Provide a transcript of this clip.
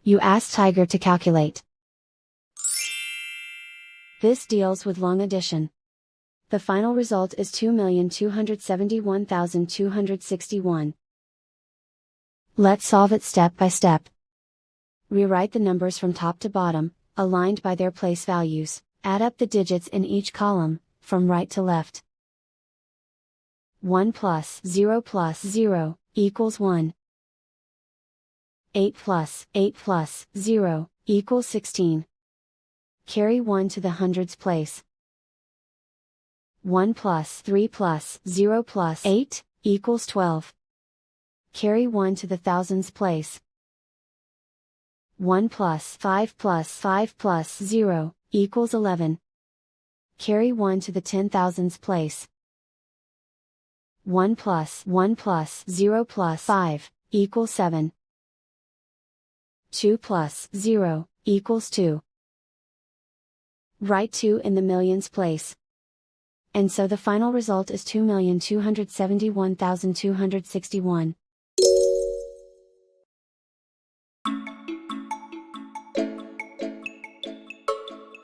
You ask Tiger to calculate. This deals with long addition. The final result is 2,271,261. Let's solve it step by step. Rewrite the numbers from top to bottom, aligned by their place values. Add up the digits in each column, from right to left. 1 plus 0 equals 1. 8 plus 0 equals 16. Carry 1 to the hundreds place. 1 plus 3 plus 0 plus 8 equals 12. Carry 1 to the thousands place. 1 plus 5 plus 0 equals 11. Carry 1 to the 10,000s place. 1 plus 0 plus 5 equals 7. 2 plus 0 equals 2. Write 2 in the millions place. And so the final result is 2,271,261.